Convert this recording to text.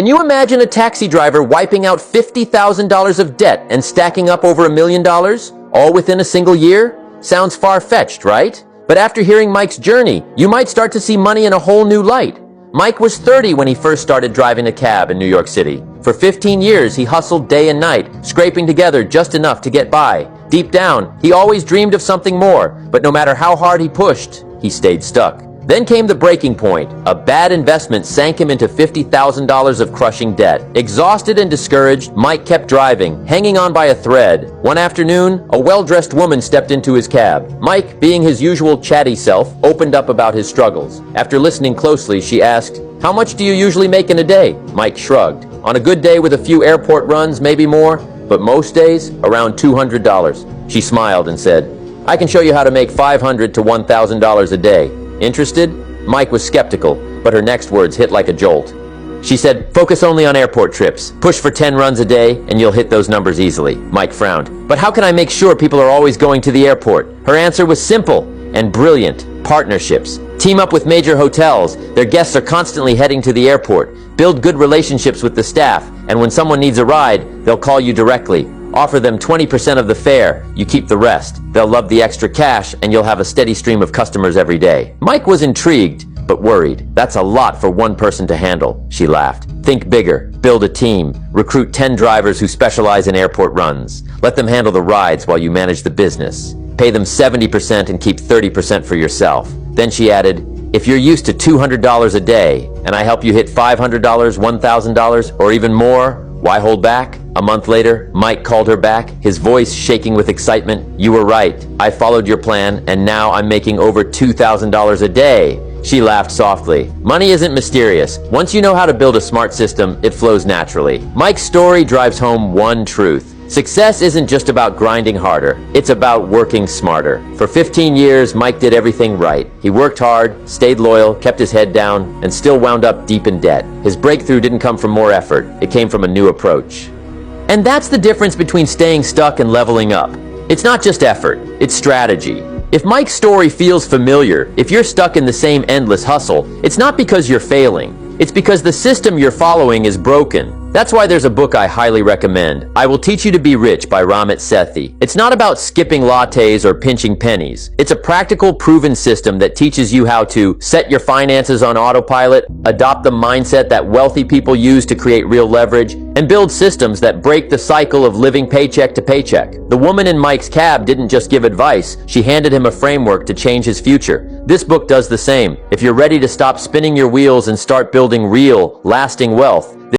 Can you imagine a taxi driver wiping out $50,000 of debt and stacking up over $1 million, all within a single year? Sounds far-fetched, right? But after hearing Mike's journey, you might start to see money in a whole new light. Mike was 30 when he first started driving a cab in New York City. For 15 years, he hustled day and night, scraping together just enough to get by. Deep down, he always dreamed of something more, but no matter how hard he pushed, he stayed stuck. Then came the breaking point. A bad investment sank him into $50,000 of crushing debt. Exhausted and discouraged, Mike kept driving, hanging on by a thread. One afternoon, a well-dressed woman stepped into his cab. Mike, being his usual chatty self, opened up about his struggles. After listening closely, she asked, "How much do you usually make in a day?" Mike shrugged. "On a good day with a few airport runs, maybe more, but most days, around $200. She smiled and said, "I can show you how to make $500 to $1,000 a day. Interested?" Mike was skeptical, but her next words hit like a jolt. She said, "Focus only on airport trips. Push for 10 runs a day, and you'll hit those numbers easily." Mike frowned. "But how can I make sure people are always going to the airport?" Her answer was simple and brilliant. Partnerships. Team up with major hotels. Their guests are constantly heading to the airport. Build good relationships with the staff, and when someone needs a ride, they'll call you directly. Offer them 20% of the fare, you keep the rest. They'll love the extra cash, and you'll have a steady stream of customers every day. Mike was intrigued, but worried. "That's a lot for one person to handle," she laughed. "Think bigger. Build a team. Recruit 10 drivers who specialize in airport runs. Let them handle the rides while you manage the business. Pay them 70% and keep 30% for yourself." Then she added, "If you're used to $200 a day, and I help you hit $500, $1,000, or even more, why hold back?" A month later, Mike called her back, his voice shaking with excitement. "You were right. I followed your plan, and now I'm making over $2,000 a day." She laughed softly. Money isn't mysterious. Once you know how to build a smart system, it flows naturally. Mike's story drives home one truth. Success isn't just about grinding harder. It's about working smarter. For 15 years, Mike did everything right. He worked hard, stayed loyal, kept his head down, and still wound up deep in debt. His breakthrough didn't come from more effort. It came from a new approach. And that's the difference between staying stuck and leveling up. It's not just effort, it's strategy. If Mike's story feels familiar, if you're stuck in the same endless hustle, it's not because you're failing. It's because the system you're following is broken. That's why there's a book I highly recommend, I Will Teach You to Be Rich by Ramit Sethi. It's not about skipping lattes or pinching pennies. It's a practical, proven system that teaches you how to set your finances on autopilot, adopt the mindset that wealthy people use to create real leverage, and build systems that break the cycle of living paycheck to paycheck. The woman in Mike's cab didn't just give advice, she handed him a framework to change his future. This book does the same. If you're ready to stop spinning your wheels and start building real, lasting wealth,